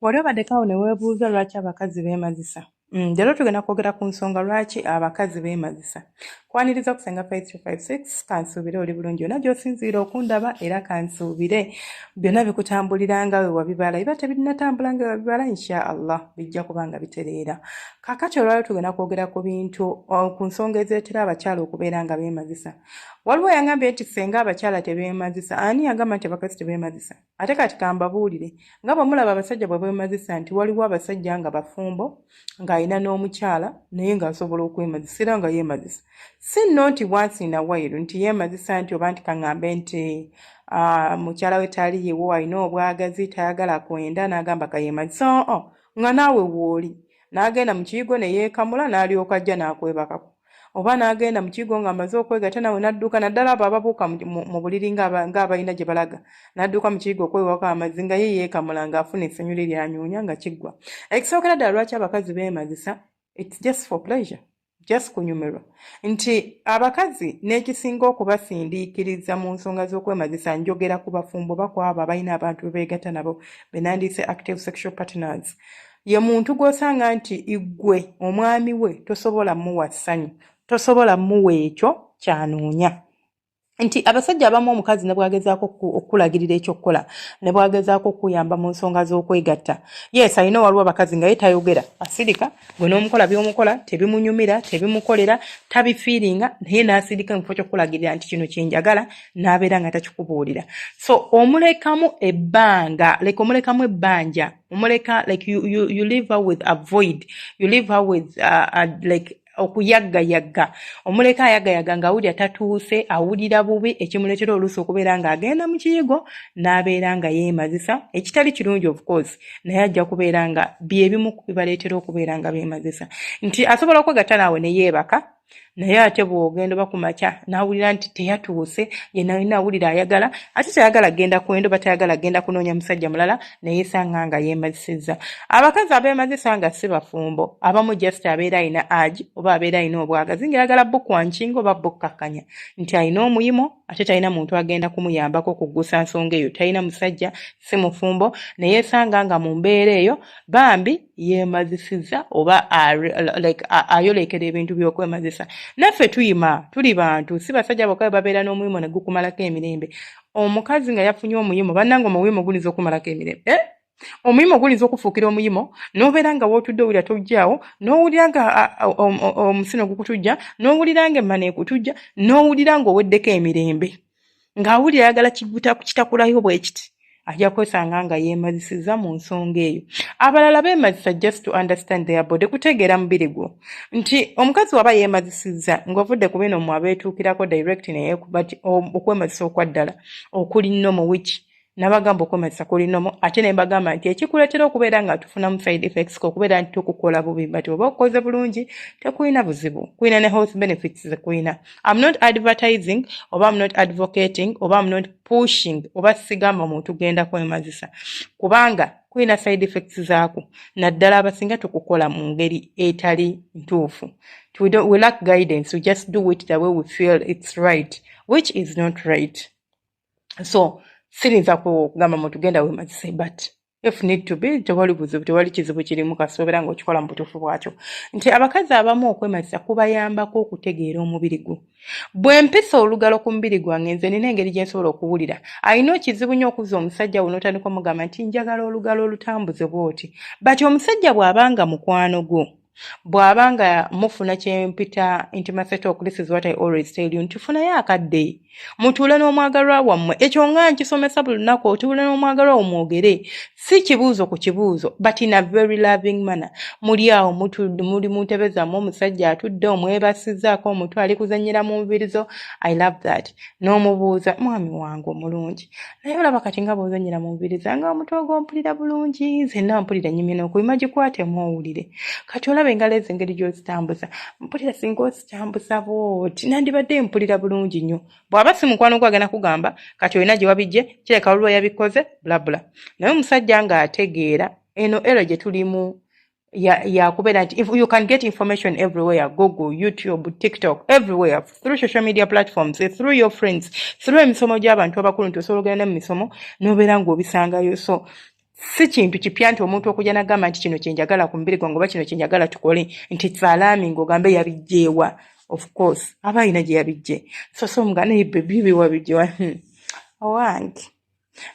Oli obaddeko awo ne weebuuza lwaki abakazi beemazisa. Leero tugenda kwogera ku nsonga lwaki abakazi beemazisa. Kwaniriza okusenga 5256 kansuubire oli bulungi yonna gy'osinziira okundaba era kansuubire byonna bikutambulira nga we wabibala biba tebinnatambula nga we wabibala insha Allah bijja kuba nga bitereera. Kaakati olwaliro tugenda kwogera ku bintu ku nsonga ezeetera abakyala okubeera nga beemazisa. Waliwo yangambye nti senga abakyala tebeemazisa ani yagamba nti abakazi tebeemazisa? Ate kati kambabuulire nga bwe mulaba abasajja bwe beemazisa nti waliwo abasajja nga bafumbo ng'alina n'omukyala naye ng'asobola okwemazisa era nga yeemazisa. Si nno nti once in a while nti yeemazisa nti oba nti kaŋŋambe nti mukyala we taliiwo alina obwagazi tayagala kwenda n'agamba kayeemazisa nga naawe w'oli n'agenda mu kiyigo ne yeekamula n'alyoka ajja n'akwebakako. Oba n'agenda mu kigo ng'amaze okwegatta nawe n'adduka naddala abo ababuuka mu buliri ng'abalina gye balaga n'adduka mu kigo okwewaka amazzi nga ye yeekamula ng'afuna essanyu lye lyanyuunya nga kiggwa. Ekisookera ddala lwaki abakazi beemazisa it's just for pleasure, just kunyumirwa. Nti abakazi n'ekisinga okubasindiikiriza mu nsonga z'okwemazisa njogera ku bafumbo bakwabo abalina abantu be beegatta nabo be nandiise active sexual partners. Ye muntu gw'osanga nti iggwe omwami we tosobola muwa ssanyu, tosobola muwa ekyo kyanoonya. Nti abasajja abamu omukazi ne bwagezaako okulagirira ekyokukola ne bwagezaako okuyamba mu nsonga z'okwegatta. Yes, alina waliwo abakazi nga ye tayogera asirika gwe n'omukola by'omukola tebimunyumira tebimukolera tabifiiringa naye n'asirika mu kifo ky'okulagirira nti kino kyenjagala n'abeera nga takikubuulira. So omulekamu ebbanga omulekamu ebbanja omuleka like you leave her with a void, you leave her with like okuyaggayaga omuleka ayaggayaga ng'awulira tatuuse awulira bubi ekimuleetera oluusi okubeera ng'agenda mu kiyigo n'abeera nga yeemazisa ekitali kirungi of course naye ajja kubeera nga byebimu bibaleetera okubeera nga beemazisa. Nti asobola okwegatta naawe ne yeebaka naye ate bw'ogenda oba ku makya n'awulira nti teyatuuse ye nalina awulira ayagala ate tayagala genda kwenda oba tayagala genda kunoonya musajja mulala naye sanga nga yeemazisizza. Abakazi abeemazisa nga si bafumbo abamu just abeera alina agi oba abeera alina obwagazi ng'ayagala bukkwankinga oba bukkakkanya nti alina omuyimo ate talina muntu agenda kumuyambako okuggusa nsonga eyo, talina musajja si mufumbo naye sanga nga mu mbeera eyo bambi yeemazisizza oba ayolekera ebintu by'okwemazisa. Naffe tuyima tuli bantu si basajja bokka babeera n'omuyimo ne gukumalako emirembe. Omukazi nga yafunye omuyimo bannange omuyimo guyinza okumalako emirembe omuyimo guyinza okufuukira omuyimo n'obeera nga wootudde owulira tojjaawo n'owulira nga omusino gukutujja n'owulira nga emmana ekutujja n'owulira ng'oweddeko emirembe ng'awulira ayagala kitakulayo bwe kiti ajja kwesanga nga yeemazisizza mu nsonga eyo. Abalala beemazisa just to understand their body kutegeera mubiri gwo nti omukazi waba yeemazisizza ng'ovudde ku bino mu abeetuukirako direct naye okwemazisa okwa ddala okuli nnomo wiki nabagamba okwemazisa kuli nnomo ate ne mbagamba nti ekikuleetera okubeera nga tufunamu side effects okubeera nti tukukola bubi bati oba okukoze bulungi tekulina buzibu kulina ne health benefits zekulina. I'm not advertising oba I'm not advocating oba I'm not pushing oba sigamba omuntu genda kwemazisa kubanga kulina side effects zaako naddala abasinga tukukola mu ngeri etali ntuufu. We lack guidance, we just do it the way we feel it's right which is not right. So sirinza kugamba muntu genda weemazise but if need to be tewali buzibu tewali kizibu kirimu kasoobera ng'okikola mu butuufu bwakyo. Nti abakazi abamu okwemazisa kubayambako okutegeera omubiri gwo. Bwe mpisa olugalo ku mubiri gwange nze nina engeri gye nsobola okuwulira alina ekizibu nnyo okuzza omusajja wo n'otandika omugamba nti njagala olugalo olutambuze bw'oti bati omusajja bw'abanga mukwano gwo bw'abanga mufuna kyempita intimacy talk, this is what I always tell you nti funayo akadde mutuule n'omwagalwa wammwe ekyo nga nkisomesa buli lunaku otuule n'omwagalwa wo mwogere si kibuuzo ku kibuuzo but in a very loving manner. Muli awo muli mu ntebe zammwe omusajja atudde omwebasizzaako omutwe ali kuzannyira mu nviri zo. I love that. N'omubuuza mwami wange omulungi naye olaba kati nga bw'ozannyira mu nviri zange omutwe ogwompulira bulungi nzenna mpulira nnyimye n'okuyima gikwatemu owulire kati olaba engalo ezo engeri gy'ozitambuza mpulira singa ozitambuza bw'oti nandibadde mpulira bulungi nnyo. Bw'aba si mukwano gwo agenda kugamba kati olina gye wabijje kireka olwo yabikoze blabula naye omusajja ng'ategeera eno era gye tulimu yakubeera nti you can get information everywhere, Google, YouTube, TikTok, everywhere, through social media platforms, through your friends, through emisomo gy'abantu abakulu nti osobola okugenda mu misomo n'obeera ng'obisangayo. So si kintu kipya nti omuntu okujja n'agamba nti kino kyenjagala ku mubiri gwange oba kino kyenjagala tukole nti salaaming ogambe yabijjeewa. Of course aba alina gye yabijje so omugana bebi wabijjewa owange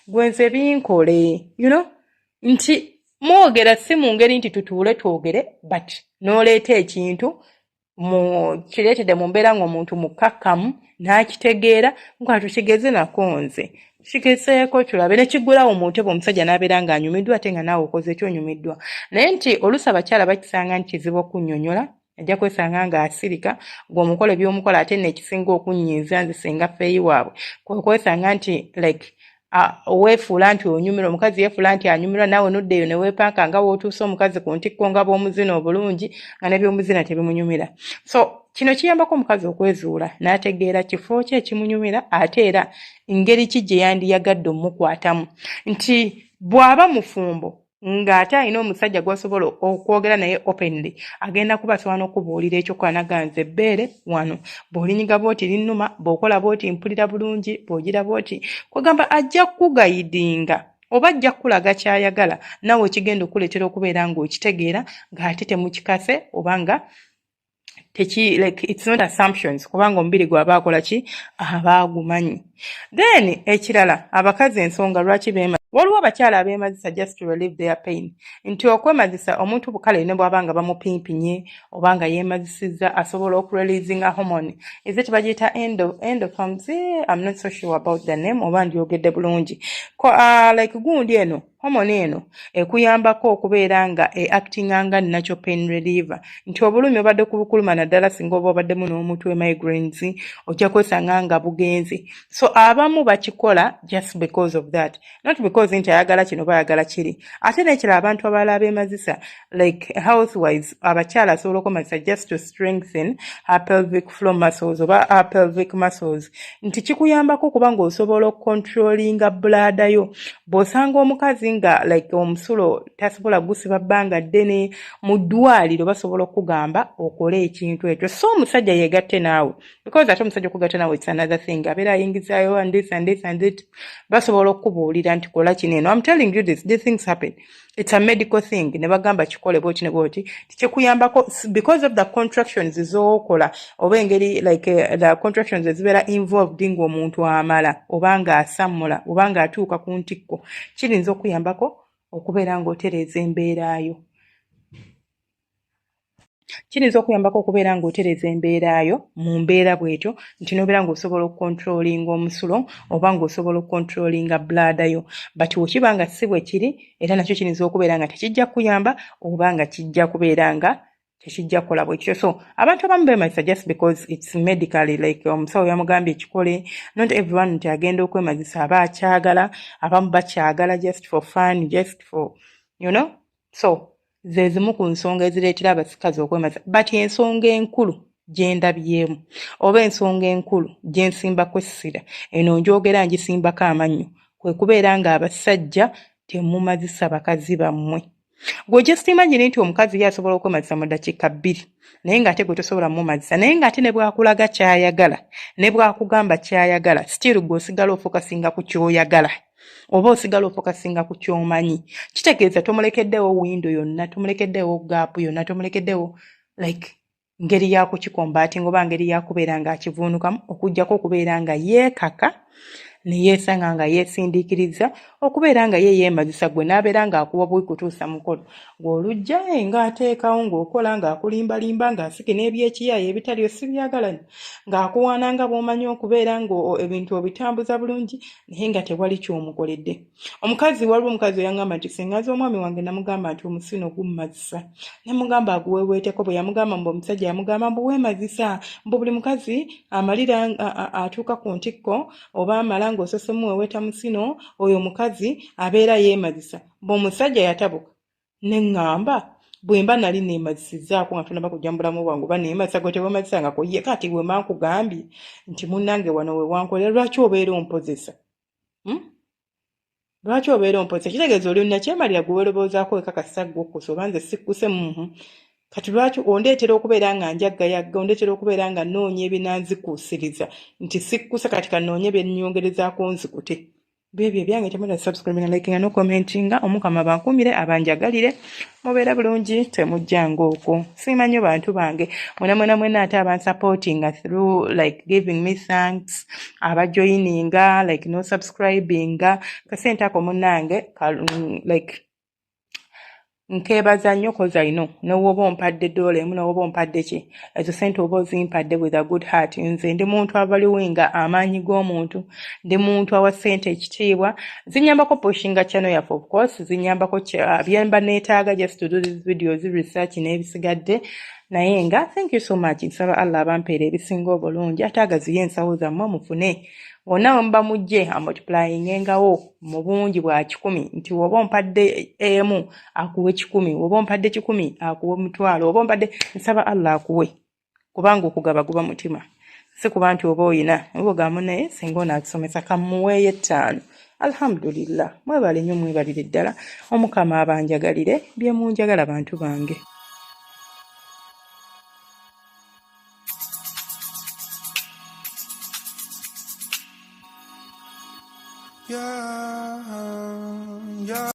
gwenze binkole nti mwogera si mu ngeri nti tutuule twogere but n'oleeta ekintu kireetedde mu mbeera ng'omuntu mukkakkamu n'akitegeera nga tukigeze nako nze kigezeeko tulabe ne kiggulawo mu ntebe omusajja n'abeera ng'anyumiddwa ate nga naawe okoze kyonyumiddwa naye nti oluusi abakyala bakisanga nti kizibu okunnyonnyola ajja kwesanga ng'asirika ng'omukola ebyomukola ate nekisinga okunnyiza nze singa feeyi waabwe kwesanga nti like weefuula nti onyumirwa omukazi yeefuula nti anyumirwa naawe noddeeyo ne weepanka nga wootuuse omukazi ku ntikko nga bw'omuzina obulungi nga n'ebyomuzina tebimunyumira so kino kiyambako omukazi okwezuula n'ategeera kifo kye ekimunyumira ate era ngeri ki gye yandiyagadde omukwatamu nti bw'aba mufumbo ng'ate alina omusajja gw'asobola okwogera naye openly agenda kubasobola n'okubuulira ekyokwanagaanza ebbeere wano bw'olinyiga bw'oti linnuma bw'okola bw'oti mpulira bulungi bw'ogira bw'oti kwegamba ajja kukugayidinga oba ajja kukulaga ky'ayagala nawe kigenda okuleetera okubeera ng'okitegeera ng'ate temukikase oba nga like it's not assumptions kubanga omubiri gwaba akola ki abaagumanyi. Then ekirala abakazi ensonga lwaki beema waliwo abakyala abeemazisa just to relieve their pain nti okwemazisa omuntu bukale ne bw'abanga bamupimpinye obanga yeemazisizza asobola okureleasinga hormone ezet bagiyita endorphins. I'm not so sure about the name oba ndyogedde bulungi like gundi eno hormone eno ekuyambako okubeera nga actinga nga natural pain reliever nti obulumi obadde kubukuluma naddala singa oba obaddemu n'omutwe migraines ojja kwesanga nga bugenzi so abamu bakikola just because of that not because nti ayagala kino bayagala kiri ate n'ekira abantu abalala beemazisa like health wise abakyala asobola okwemazisa just to strengthen her pelvic floor muscles oba her pelvic muscles nti kikuyambako okuba ng'osobola okucontrollinga bladder yo bw'osanga omukazi nga like omusulo tasobola gusiba bbanga ddene mu ddwaliro basobola okugamba okole ekintu ekyo so omusajja yeegatte naawe because ate omusajja okugatta naawe it's another thing abeera ayingizaayo and this and that basobola okubuulira nti kola kino eno. I'm telling you these things happen. It's a medical thing. Ne bagamba kikole bwoti ne bwoti tikikuyambako because of the contractions z'okola oba engeri like the contractions ezibeera involved ng'omuntu amala oba ng'asammula oba ng'atuuka ku ntikko kirinza okuyambako okubeera ng'otereeza embeeraayo. Kirinza okuyambako okubeera ng'otereeza embeeraayo mu mbeera bw'etyo nti n'obeera ng'osobola okukontrolinga omusulo oba ng'osobola okukontrolinga bladder yo but wekiba nga si bwe kiri era nakyo kirinza okubeera nga tekijja kuyamba oba nga kijja kubeera nga tekijja kukola bwekityo. So abantu abamu beemazisa just because it's medically like omusawo yamugambye ekikole not everyone nti agenda okwemazisa aba akyagala abamu bakyagala just for fun just for so ze zimu ku nsonga ezireetera abasikazi okwemazisa but ensonga enkulu gye ndabyemu oba ensonga enkulu gye nsimbako essira eno njogera ngisimbako amannyo kwe kubeera ng'abasajja temumazisa bakazi bammwe. Gwe just imagine nti omukazi ye asobola okwemazisa mu ddakiika 2 naye ng'ate gwe tosobola mumazisa naye ng'ate ne bw'akulaga ky'ayagala ne bw'akugamba ky'ayagala still gwe osigala ofokasinga ku ky'oyagala oba osigala ofokasinga ku ky'omanyi kitegeeza tomulekeddewo windo yonna tomulekeddewo gaapu yonna tomulekeddewo like ngeri ya kukikombatinga oba ngeri ya kubeera ng'akivuunukamu okuggyako okubeera nga yeekaka ne yeesanga nga yeesindiikiriza okubeera nga ye yeemazisa gwe n'abeera ng'akuwa bwe kutuusa mukolo ng'olujja ng'ateekawo ng'okola ng'akulimbalimba ng'asike n'ebyekiyaayo ebitali osibyagala ng'akuwaana nga bw'omanyi okubeera ng'ebintu obitambuza bulungi naye nga tewali ky'omukoledde. Waliwo omukazi eyangamba nti singazi omwami wange namugamba nti omusino gummazisa namugamba aguweweeteko bwe yamugamba mbu omusajja yamugamba mbu weemazisa mbu buli mukazi amalira atuuka ku ntikko oba amala ng'ososemu weweeta musino oyo omukazi abeera yeemazisa bw'omusajja yatabuka ne ŋŋamba bwe mba nali neemazisizzaako nga tonaba kujja mu bulamu bwange oba neemazisa gwe teweemazisangako ye kati bwe mba nkugambye nti munnange wano we wankolera lwaki obeera ompozesa lwaki obeera ompozesa kitegeeza oli nakyemalira gwe weeroboozaako wekakasa gw'okkusa oba nze sikkuse kati lwaki ondeetera okubeera nga njaggayagga ondeetera okubeera nga nnoonya ebinanzikuusiriza nti sikkuse kati kannoonye byennyongerezaako nzikute Bebyo byange temula subscribe na like no commentinga omukama bankumire abanjagalire mubeera bulungi temujjanga okwo simanyi bantu bange mwena ate abansupportinga through like giving me thanks abajoininga like no subscribinga kasente ako munange like nkeebaza nnyo koza ino n'owoba ompadde dola emu n'owoba ompadde ki ezo sente oba ozimpadde with a good heart. Nze ndi muntu abaliwinga amaanyi g'omuntu, ndi muntu awa sente ekitiibwa, zinyambako pushinga channel yaffe of course, zinyambako byemba neetaaga just to do these videos research n'ebisigadde naye nga thank you so much. Nsaba Allah abampeera ebisinga obulungi ate agaziye ensawo zammwe mufune wonna we muba mujje amultiplyingengawo mu bungi bwa 10 nti woba ompadde emu akuwe 10, woba ompadde 10 akuwe 1,000, woba ompadde nsaba Allah akuwe kubanga okugaba guba mutima si kuba nti oba oyina obogamu naye singa onaakusomesa kamuweeyo 5. Alhamdulillah mwebale nnyo mwebalire ddala omukama abanjagalire bye munjagala bantu bange. Yeah.